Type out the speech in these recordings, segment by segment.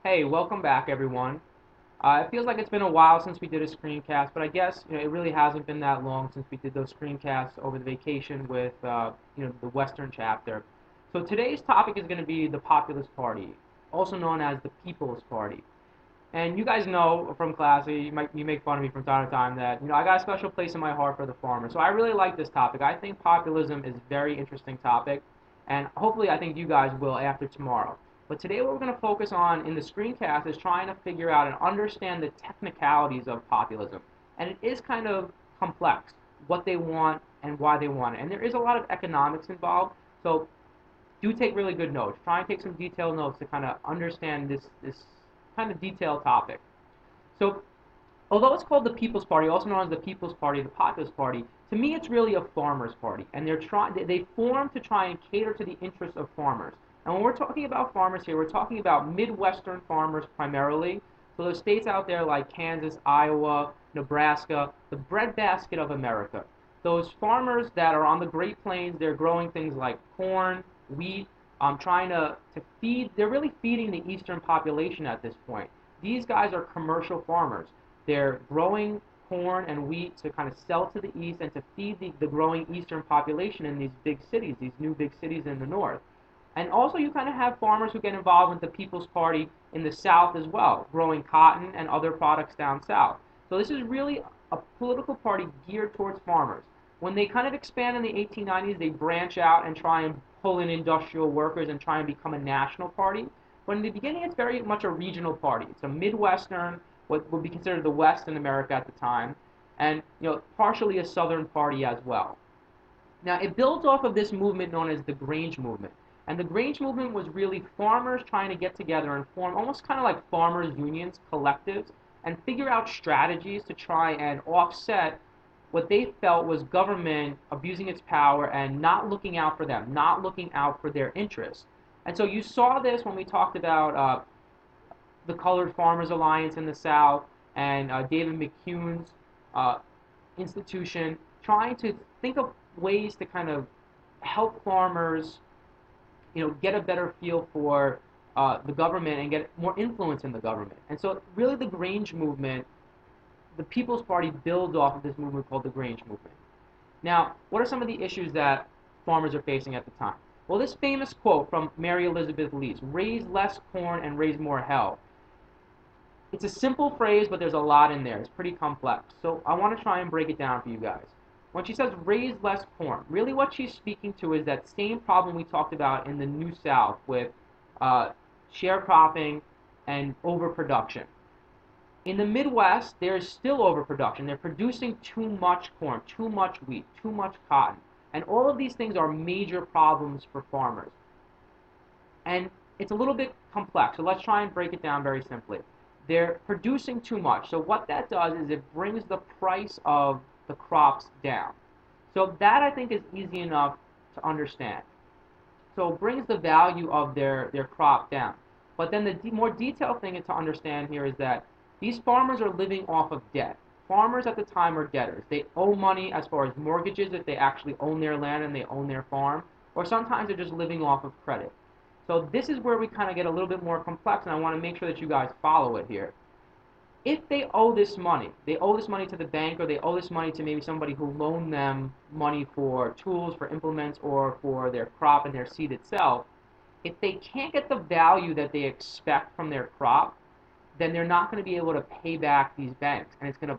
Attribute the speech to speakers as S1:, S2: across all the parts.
S1: Hey, welcome back, everyone. It feels like it's been a while since we did a screencast, but I guess it really hasn't been that long since we did those screencasts over the vacation with the Western chapter. So today's topic is going to be the Populist Party, also known as the People's Party. And you guys know from class, you make fun of me from time to time that I got a special place in my heart for the farmer. So I really like this topic. I think populism is a very interesting topic, and hopefully I think you guys will after tomorrow. But today what we're going to focus on in the screencast is trying to figure out and understand the technicalities of populism. And it is kind of complex, what they want and why they want it. And there is a lot of economics involved. So do take really good notes. Try and take some detailed notes to kind of understand this kind of detailed topic. So, although it's called the People's Party, also known as the People's Party, the Populist Party, to me it's really a farmers' party, and they form to try and cater to the interests of farmers. And when we're talking about farmers here, we're talking about Midwestern farmers primarily. So those states out there like Kansas, Iowa, Nebraska, the breadbasket of America. Those farmers that are on the Great Plains, they're growing things like corn, wheat, trying to feed, they're really feeding the eastern population at this point. These guys are commercial farmers. They're growing corn and wheat to kind of sell to the east and to feed the growing eastern population in these big cities, these new big cities in the north. And also you kind of have farmers who get involved with the People's Party in the south as well, growing cotton and other products down south. So this is really a political party geared towards farmers. When they kind of expand in the 1890s, they branch out and try and pull in industrial workers and try and become a national party. But in the beginning, it's very much a regional party. It's a Midwestern, what would be considered the West in America at the time, and partially a Southern party as well. Now, it builds off of this movement known as the Grange movement. And the Grange movement was really farmers trying to get together and form almost kind of like farmers' unions, collectives, and figure out strategies to try and offset what they felt was government abusing its power and not looking out for them, not looking out for their interests. And so you saw this when we talked about the Colored Farmers Alliance in the South and David McCune's uh, institution trying to think of ways to kind of help farmers, get a better feel for the government and get more influence in the government. And so, really, the Grange movement, the People's Party, builds off of this movement called the Grange movement. Now, what are some of the issues that farmers are facing at the time? Well, this famous quote from Mary Elizabeth Lease, "Raise less corn and raise more hell." It's a simple phrase, but there's a lot in there. It's pretty complex. So I want to try and break it down for you guys. When she says raise less corn, really what she's speaking to is that same problem we talked about in the New South with uh, sharecropping and overproduction. In the Midwest, there's still overproduction. They're producing too much corn, too much wheat, too much cotton. And all of these things are major problems for farmers. And it's a little bit complex, so let's try and break it down very simply. They're producing too much. So what that does is it brings the price of the crops down. So that I think is easy enough to understand. So it brings the value of their crop down. But then the more detailed thing to understand here is that these farmers are living off of debt. Farmers at the time are debtors. They owe money as far as mortgages if they actually own their land and they own their farm, or sometimes they're just living off of credit. So this is where we kind of get a little bit more complex, and I want to make sure that you guys follow it here. If they owe this money to the bank, or they owe this money to maybe somebody who loaned them money for tools, for implements, or for their crop and their seed itself, if they can't get the value that they expect from their crop, then they're not going to be able to pay back these banks, and it's going to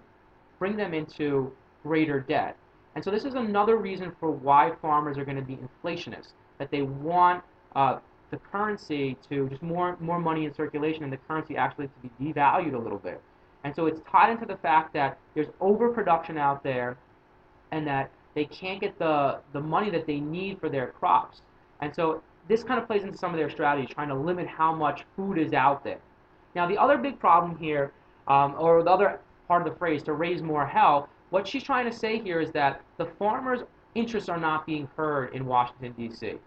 S1: bring them into greater debt. And so this is another reason for why farmers are going to be inflationists, that they want the currency to just more money in circulation and the currency actually to be devalued a little bit. And so it's tied into the fact that there's overproduction out there and that they can't get the money that they need for their crops. And so this kind of plays into some of their strategies, trying to limit how much food is out there. Now, the other big problem here, or the other part of the phrase, to raise more hell, what she's trying to say here is that the farmers' interests are not being heard in Washington, D.C.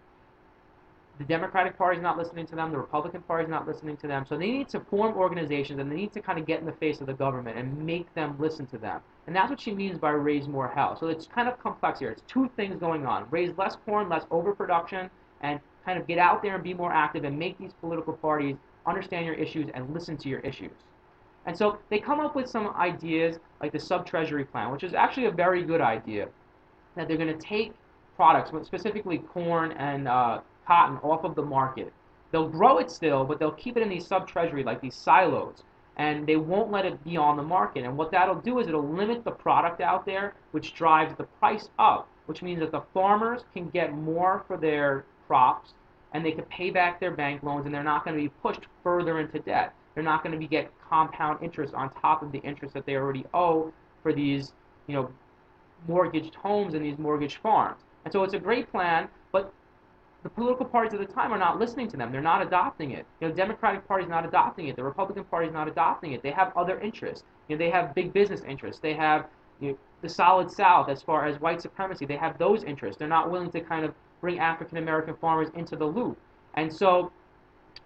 S1: The Democratic Party is not listening to them. The Republican Party is not listening to them. So they need to form organizations, and they need to kind of get in the face of the government and make them listen to them. And that's what she means by raise more hell. So it's kind of complex here. It's two things going on. Raise less corn, less overproduction, and kind of get out there and be more active and make these political parties understand your issues and listen to your issues. And so they come up with some ideas like the Sub-treasury Plan, which is actually a very good idea, that they're going to take products, specifically corn and cotton, off of the market. They'll grow it still, but they'll keep it in these sub-treasury, like these silos, and they won't let it be on the market. And what that'll do is it'll limit the product out there, which drives the price up, which means that the farmers can get more for their crops, and they can pay back their bank loans, and they're not going to be pushed further into debt. They're not going to be get compound interest on top of the interest that they already owe for these, you know, mortgaged homes and these mortgaged farms. And so it's a great plan, but the political parties at the time are not listening to them. They're not adopting it. You know, the Democratic Party is not adopting it. The Republican Party is not adopting it. They have other interests. You know, they have big business interests. They have, you know, the Solid South as far as white supremacy. They have those interests. They're not willing to kind of bring African American farmers into the loop. And so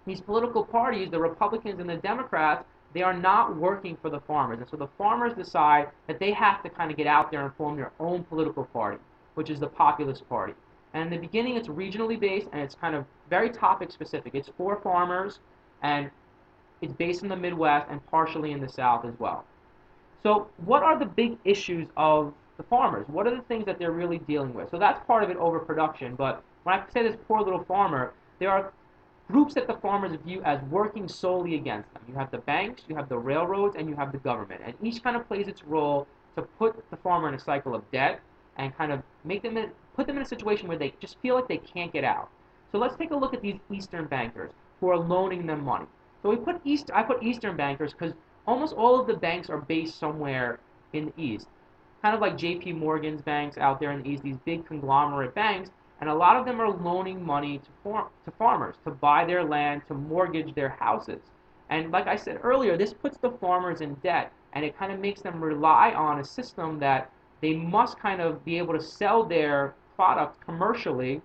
S1: these political parties, the Republicans and the Democrats, they are not working for the farmers. And so the farmers decide that they have to kind of get out there and form their own political party, which is the Populist Party. And in the beginning, it's regionally based, and it's kind of very topic specific. It's for farmers, and it's based in the Midwest and partially in the South as well. So what are the big issues of the farmers? What are the things that they're really dealing with? So that's part of it, overproduction. But when I say this poor little farmer, there are groups that the farmers view as working solely against them. You have the banks, you have the railroads, and you have the government. And each kind of plays its role to put the farmer in a cycle of debt and kind of put them in a situation where they just feel like they can't get out. So let's take a look at these Eastern bankers who are loaning them money. So I put Eastern bankers because almost all of the banks are based somewhere in the East. Kind of like JP Morgan's banks out there in the East, these big conglomerate banks, and a lot of them are loaning money to farmers to buy their land, to mortgage their houses. And like I said earlier, this puts the farmers in debt, and it kind of makes them rely on a system that they must kind of be able to sell their product commercially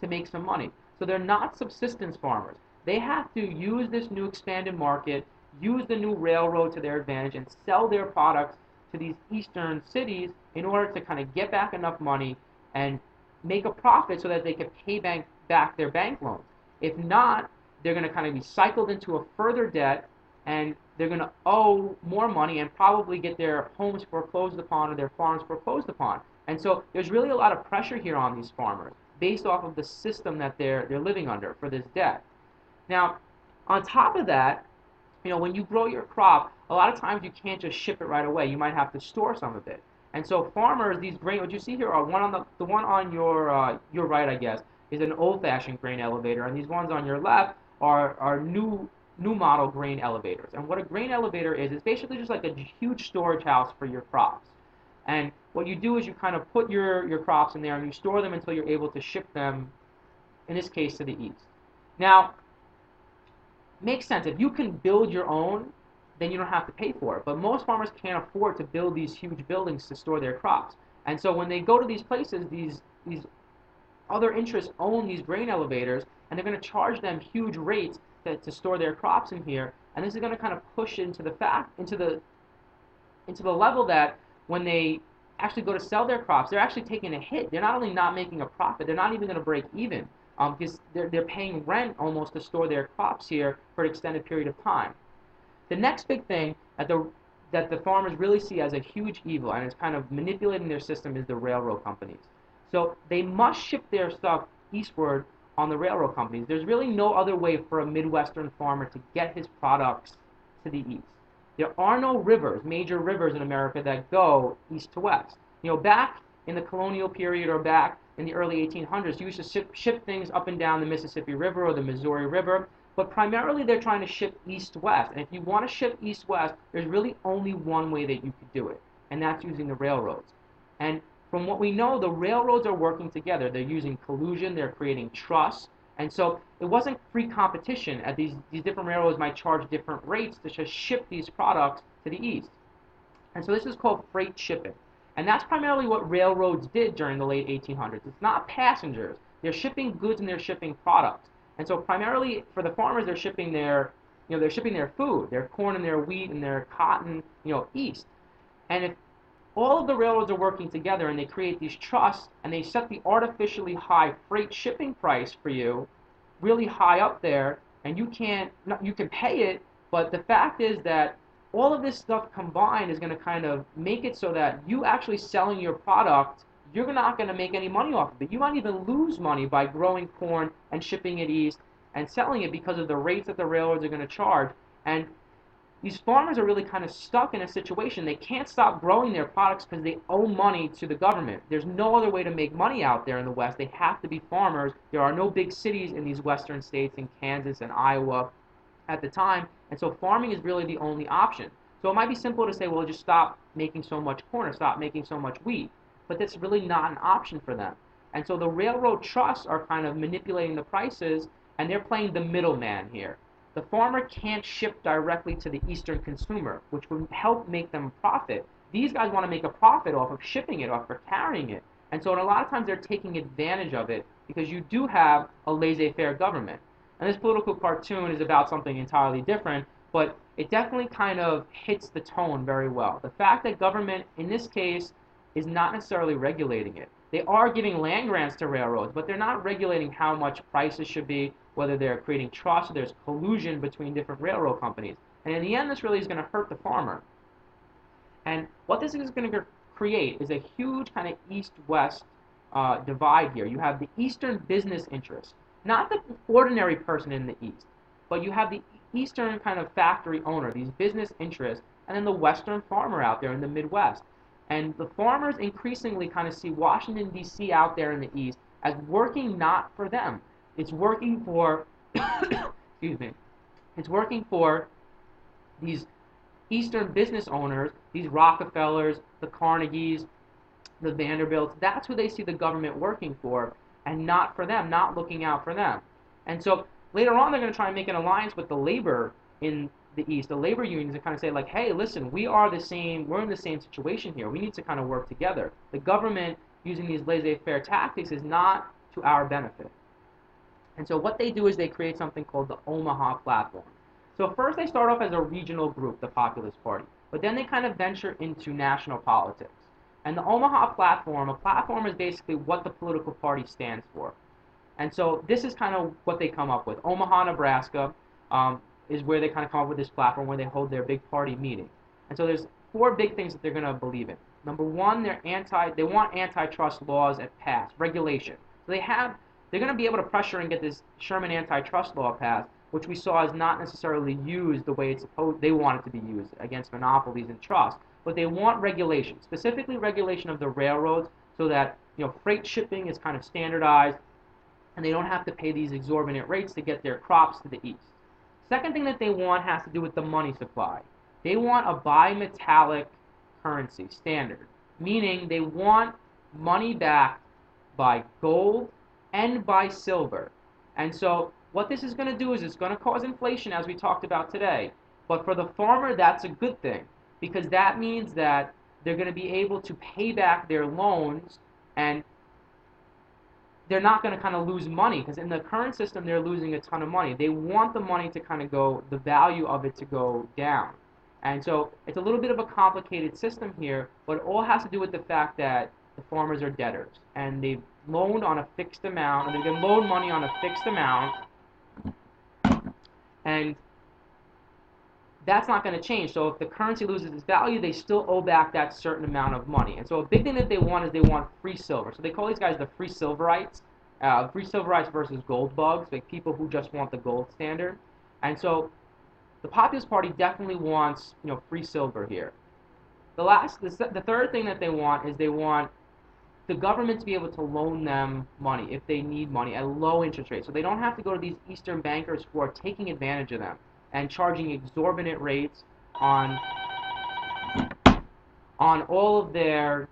S1: to make some money. So they're not subsistence farmers. They have to use this new expanded market, use the new railroad to their advantage, and sell their products to these eastern cities in order to kind of get back enough money and make a profit so that they can pay back their bank loans. If not, they're going to kind of be cycled into a further debt, and they're going to owe more money and probably get their homes foreclosed upon or their farms foreclosed upon. And so there's really a lot of pressure here on these farmers based off of the system that they're living under for this debt. Now, on top of that, you know, when you grow your crop, a lot of times you can't just ship it right away. You might have to store some of it. And so farmers, these grain, what you see here are the one on your right, I guess, is an old-fashioned grain elevator, and these ones on your left are new model grain elevators. And what a grain elevator is basically just like a huge storage house for your crops. And what you do is you kind of put your crops in there and you store them until you're able to ship them, in this case, to the east. Now, makes sense. If you can build your own, then you don't have to pay for it. But most farmers can't afford to build these huge buildings to store their crops. And so when they go to these places, these other interests own these grain elevators, and they're going to charge them huge rates to store their crops in here. And this is going to kind of push into the level that when they actually go to sell their crops, they're actually taking a hit. They're not only not making a profit, they're not even going to break even because they're paying rent almost to store their crops here for an extended period of time. The next big thing that the farmers really see as a huge evil, and it's kind of manipulating their system, is the railroad companies. So they must ship their stuff eastward on the railroad companies. There's really no other way for a Midwestern farmer to get his products to the east. There are no rivers, major rivers in America that go east to west. You know, back in the colonial period or back in the early 1800s, you used to ship things up and down the Mississippi River or the Missouri River, but primarily they're trying to ship east-west. And if you want to ship east-west, there's really only one way that you could do it, and that's using the railroads. And from what we know, the railroads are working together. They're using collusion, they're creating trusts, and so it wasn't free competition. These different railroads might charge different rates to just ship these products to the east. And so this is called freight shipping. And that's primarily what railroads did during the late 1800s. It's not passengers. They're shipping goods and they're shipping products. And so primarily for the farmers, they're shipping their food, their corn and their wheat and their cotton, east. And if all of the railroads are working together and they create these trusts and they set the artificially high freight shipping price for you really high up there, and you can't, you can pay it, but the fact is that all of this stuff combined is going to kind of make it so that you actually selling your product, you're not going to make any money off of it. You might even lose money by growing corn and shipping it east and selling it because of the rates that the railroads are going to charge. And these farmers are really kind of stuck in a situation. They can't stop growing their products because they owe money to the government. There's no other way to make money out there in the West. They have to be farmers. There are no big cities in these western states, in Kansas and Iowa at the time, and so farming is really the only option. So it might be simple to say, well, just stop making so much corn or stop making so much wheat, but that's really not an option for them. And so the railroad trusts are kind of manipulating the prices, and they're playing the middleman here. The farmer can't ship directly to the eastern consumer, which would help make them profit. These guys want to make a profit off of shipping it, off of carrying it. And so a lot of times they're taking advantage of it because you do have a laissez-faire government. And this political cartoon is about something entirely different, but it definitely kind of hits the tone very well. The fact that government, in this case, is not necessarily regulating it. They are giving land grants to railroads, but they're not regulating how much prices should be, whether they're creating trust, there's collusion between different railroad companies. And in the end, this really is going to hurt the farmer. And what this is going to create is a huge kind of east-west divide here. You have the eastern business interest, not the ordinary person in the east, but you have the eastern kind of factory owner, these business interests, and then the western farmer out there in the Midwest. And the farmers increasingly kind of see Washington, D.C. out there in the east as working not for them. It's working for, excuse me, it's working for these eastern business owners, these Rockefellers, the Carnegies, the Vanderbilts. That's who they see the government working for, and not for them, not looking out for them. And so later on, they're going to try and make an alliance with the labor in the East, the labor unions, and kind of say like, hey, listen, we're in the same situation here. We need to kind of work together. The government using these laissez-faire tactics is not to our benefit. And so what they do is they create something called the Omaha Platform. So first they start off as a regional group, the Populist Party, but then they kind of venture into national politics. And the Omaha Platform, a platform is basically what the political party stands for. And so this is kind of what they come up with. Omaha, Nebraska is where they kind of come up with this platform where they hold their big party meeting. And so there's four big things that they're going to believe in. Number one, they want antitrust laws passed, regulation. So they're going to be able to pressure and get this Sherman antitrust law passed, which we saw is not necessarily used the way they want it to be used against monopolies and trusts. But they want regulation, specifically regulation of the railroads, so that freight shipping is kind of standardized, and they don't have to pay these exorbitant rates to get their crops to the east. Second thing that they want has to do with the money supply. They want a bimetallic currency standard, meaning they want money backed by gold and by silver. And so what this is going to do is it's going to cause inflation, as we talked about today. But for the farmer, that's a good thing, because that means that they're going to be able to pay back their loans, and they're not going to kind of lose money, because in the current system, they're losing a ton of money. They want the money to kind of the value of it to go down. And so it's a little bit of a complicated system here, but it all has to do with the fact that the farmers are debtors, and they've loaned on a fixed amount, and they've been loaned money on a fixed amount, and that's not going to change. So if the currency loses its value, they still owe back that certain amount of money. And so a big thing that they want is they want free silver. So they call these guys the free silverites. Free silverites versus gold bugs, like people who just want the gold standard. And so the Populist Party definitely wants free silver here. The third thing that they want is they want the government to be able to loan them money if they need money at a low interest rate. So they don't have to go to these Eastern bankers who are taking advantage of them and charging exorbitant rates on all of their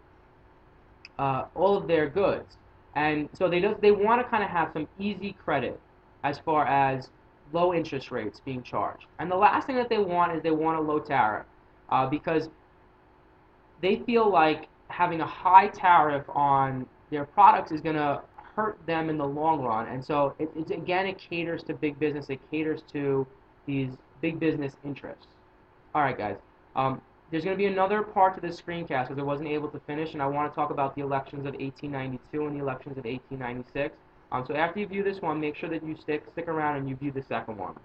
S1: goods. And so they want to kind of have some easy credit as far as low interest rates being charged. And the last thing that they want is they want a low tariff because they feel like having a high tariff on their products is going to hurt them in the long run. And so it caters to big business. It caters to these big business interests. All right, guys. There's going to be another part to this screencast because I wasn't able to finish, and I want to talk about the elections of 1892 and the elections of 1896. So after you view this one, make sure that you stick around and you view the second one.